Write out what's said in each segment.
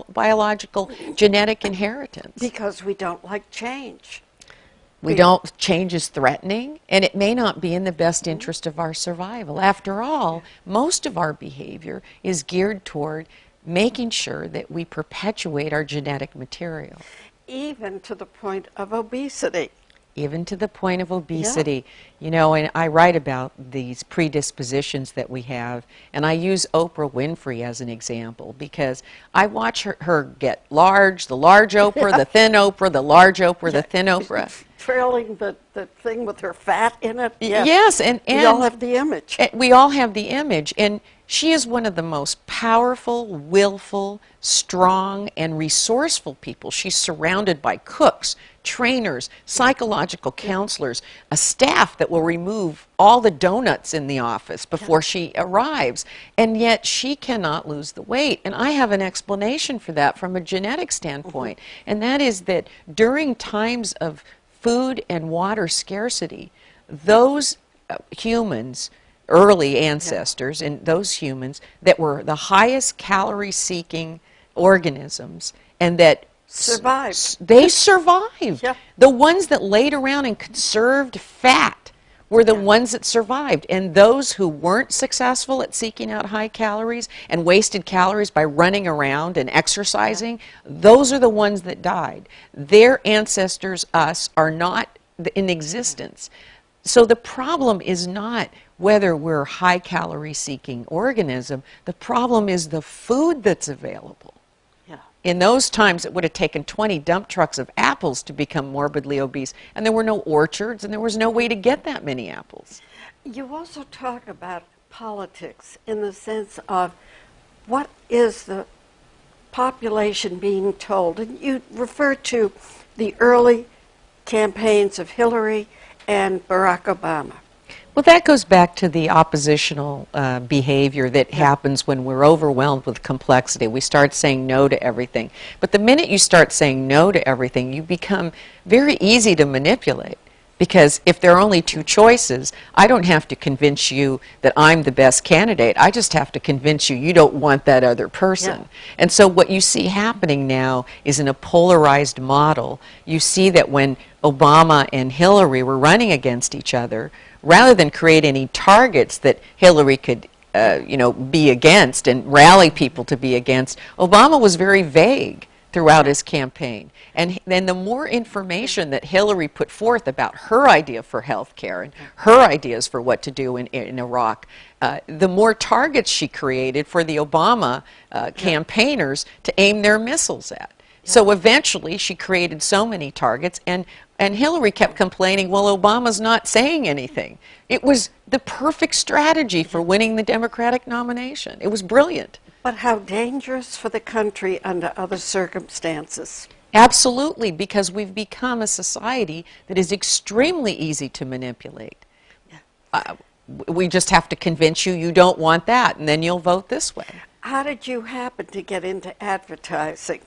biological genetic inheritance. Because we don't like change. We don't, change is threatening, and it may not be in the best interest of our survival. After all, most of our behavior is geared toward making sure that we perpetuate our genetic material. Even to the point of obesity. Even to the point of obesity. Yeah. You know, and I write about these predispositions that we have, and I use Oprah Winfrey as an example because I watch her get large, the large Oprah, the thin Oprah, the large Oprah, the thin Oprah. Trailing the thing with her fat in it. Yes, and we all have the image. We all have the image, and she is one of the most powerful, willful, strong, and resourceful people. She's surrounded by cooks, trainers, psychological counselors, a staff that will remove all the donuts in the office before she arrives, and yet she cannot lose the weight. And I have an explanation for that from a genetic standpoint, and that is that during times of food and water scarcity, those humans, early ancestors, and those humans that were the highest calorie-seeking organisms and that survived. They survived. The ones that laid around and conserved fat were the ones that survived. And those who weren't successful at seeking out high calories and wasted calories by running around and exercising, those are the ones that died. Their ancestors, us, are not in existence. So the problem is not whether we're a high-calorie seeking organism. The problem is the food that's available. In those times, it would have taken 20 dump trucks of apples to become morbidly obese, and there were no orchards, and there was no way to get that many apples. You also talk about politics in the sense of what is the population being told? And you refer to the early campaigns of Hillary and Barack Obama. Well, that goes back to the oppositional behavior that happens when we're overwhelmed with complexity. We start saying no to everything. But the minute you start saying no to everything, you become very easy to manipulate. Because if there are only two choices, I don't have to convince you that I'm the best candidate. I just have to convince you you don't want that other person. And so what you see happening now is in a polarized model. You see that when Obama and Hillary were running against each other, rather than create any targets that Hillary could be against and rally people to be against, Obama was very vague throughout his campaign. And then the more information that Hillary put forth about her idea for health care and her ideas for what to do in Iraq, the more targets she created for the Obama campaigners to aim their missiles at. So eventually she created so many targets, and Hillary kept complaining, well, Obama's not saying anything. It was the perfect strategy for winning the Democratic nomination. It was brilliant. But how dangerous for the country under other circumstances. Absolutely, because we've become a society that is extremely easy to manipulate. We just have to convince you you don't want that, and then you'll vote this way. How did you happen to get into advertising?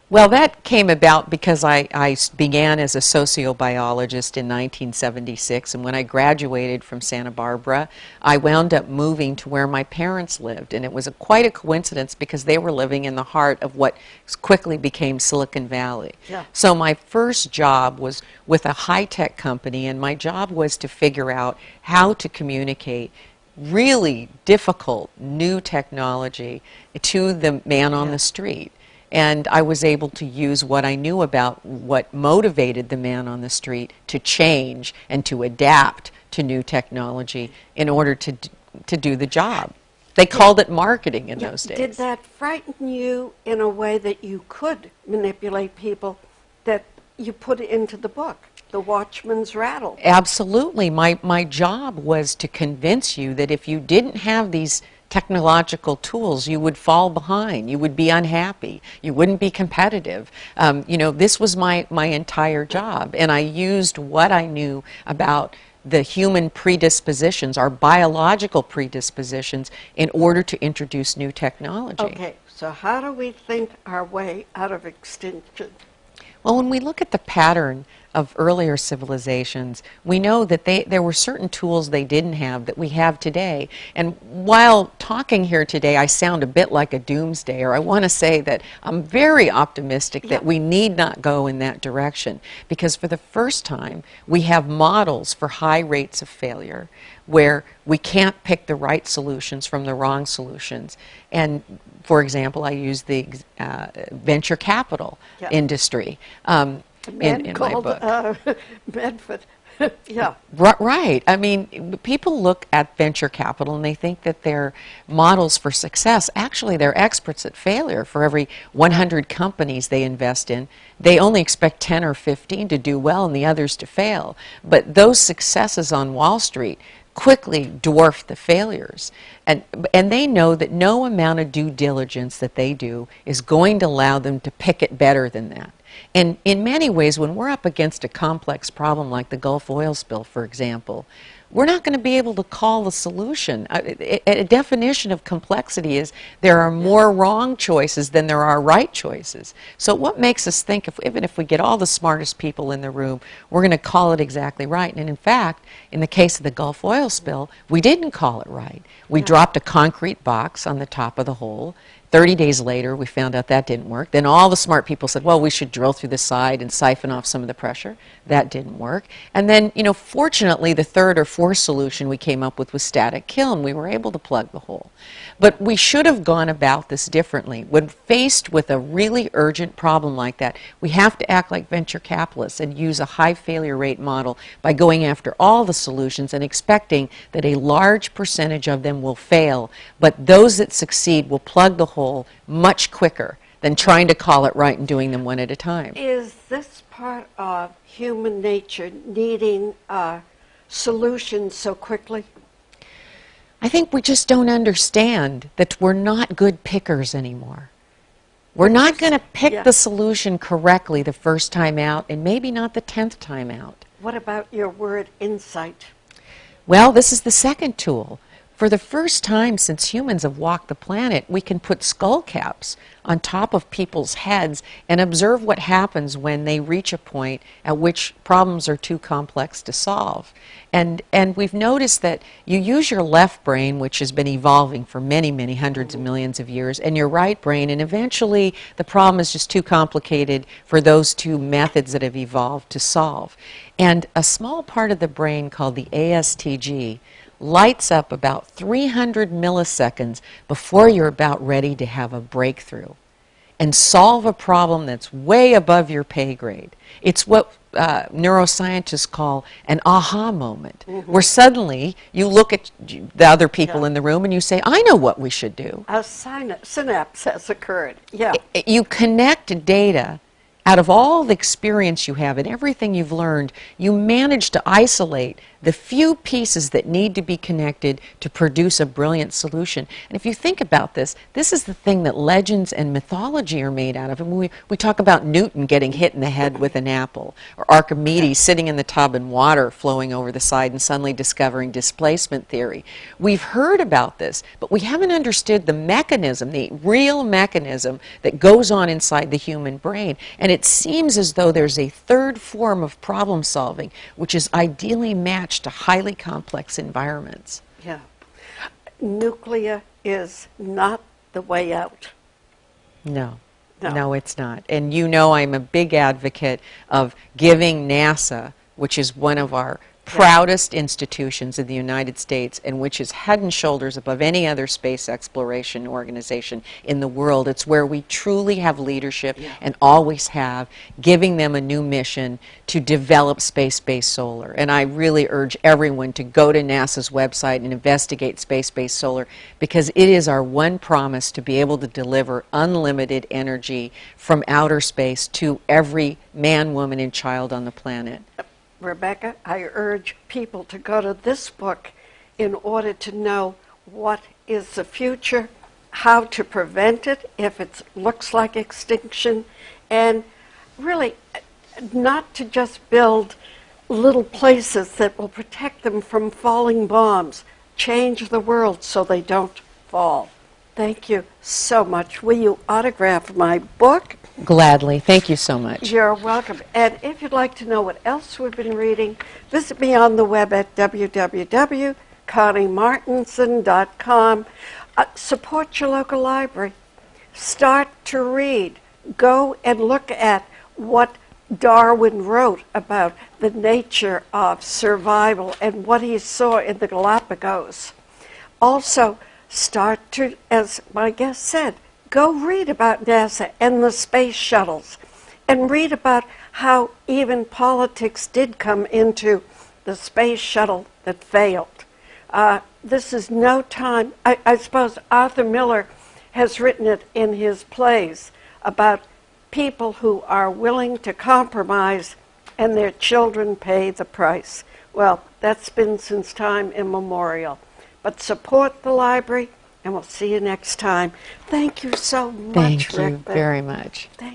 Well, that came about because I began as a sociobiologist in 1976, and when I graduated from Santa Barbara, I wound up moving to where my parents lived, and it was quite a coincidence because they were living in the heart of what quickly became Silicon Valley. So my first job was with a high-tech company, and my job was to figure out how to communicate really difficult new technology to the man on the street. And I was able to use what I knew about what motivated the man on the street to change and to adapt to new technology in order to do the job. They called it marketing in those days. Did that frighten you in a way that you could manipulate people that you put into the book, The Watchman's Rattle? Absolutely. My job was to convince you that if you didn't have these technological tools, you would fall behind, you would be unhappy, you wouldn't be competitive. This was my entire job, and I used what I knew about the human predispositions, our biological predispositions, in order to introduce new technology. Okay, so how do we think our way out of extinction? Well, when we look at the pattern of earlier civilizations, we know that there were certain tools they didn't have that we have today. And while talking here today, I sound a bit like a doomsdayer. I want to say that I'm very optimistic that we need not go in that direction, because for the first time, we have models for high rates of failure where we can't pick the right solutions from the wrong solutions. And for example, I use the venture capital industry in my book. Medford. Yeah. Right. I mean, people look at venture capital and they think that they're models for success. Actually, they're experts at failure. For every 100 companies they invest in, they only expect 10 or 15 to do well and the others to fail. But those successes on Wall Street quickly dwarf the failures. And they know that no amount of due diligence that they do is going to allow them to pick it better than that. And in many ways, when we're up against a complex problem like the Gulf oil spill, for example, we're not going to be able to call the solution. A definition of complexity is there are more wrong choices than there are right choices. So what makes us think, even if we get all the smartest people in the room, we're going to call it exactly right? And in fact, in the case of the Gulf oil spill, we didn't call it right. We dropped a concrete box on the top of the hole. 30 days later, we found out that didn't work. Then all the smart people said, well, we should drill through the side and siphon off some of the pressure. That didn't work. And then, fortunately, the third or fourth solution we came up with was static kill, and we were able to plug the hole. But we should have gone about this differently. When faced with a really urgent problem like that, we have to act like venture capitalists and use a high failure rate model by going after all the solutions and expecting that a large percentage of them will fail, but those that succeed will plug the hole much quicker than trying to call it right and doing them one at a time. Is this part of human nature, needing solutions so quickly? I think we just don't understand that we're not good pickers anymore. We're not going to pick the solution correctly the first time out, and maybe not the 10th time out. What about your word insight? Well, this is the second tool. For the first time since humans have walked the planet, we can put skull caps on top of people's heads and observe what happens when they reach a point at which problems are too complex to solve. And we've noticed that you use your left brain, which has been evolving for many, many hundreds of millions of years, and your right brain, and eventually the problem is just too complicated for those two methods that have evolved to solve. And a small part of the brain called the ASTG lights up about 300 milliseconds before you're about ready to have a breakthrough and solve a problem that's way above your pay grade. It's what neuroscientists call an aha moment, where suddenly you look at the other people in the room and you say, I know what we should do. A synapse has occurred. Yeah. You connect data. Out of all the experience you have and everything you've learned, you manage to isolate the few pieces that need to be connected to produce a brilliant solution. And if you think about this, this is the thing that legends and mythology are made out of. And we talk about Newton getting hit in the head with an apple, or Archimedes sitting in the tub and water flowing over the side and suddenly discovering displacement theory. We've heard about this, but we haven't understood the mechanism, the real mechanism that goes on inside the human brain. And it seems as though there's a third form of problem solving, which is ideally matched to highly complex environments. Yeah. Nuclear is not the way out. No. No, it's not. And I'm a big advocate of giving NASA, which is one of our proudest institutions in the United States and which is head and shoulders above any other space exploration organization in the world. It's where we truly have leadership and always have, giving them a new mission to develop space-based solar. And I really urge everyone to go to NASA's website and investigate space-based solar, because it is our one promise to be able to deliver unlimited energy from outer space to every man, woman, and child on the planet. Rebecca, I urge people to go to this book in order to know what is the future, how to prevent it if it looks like extinction, and really not to just build little places that will protect them from falling bombs. Change the world so they don't fall. Thank you so much. Will you autograph my book? Gladly. Thank you so much. You're welcome. And if you'd like to know what else we've been reading, visit me on the web at www.conniemartinson.com. Support your local library. Start to read. Go and look at what Darwin wrote about the nature of survival and what he saw in the Galapagos. Also, start to, as my guest said, go read about NASA and the space shuttles, and read about how even politics did come into the space shuttle that failed. This is no time. I suppose Arthur Miller has written it in his plays about people who are willing to compromise and their children pay the price. Well, that's been since time immemorial. But support the library, and we'll see you next time. Thank you so much, Thank you Rick. very much. Thank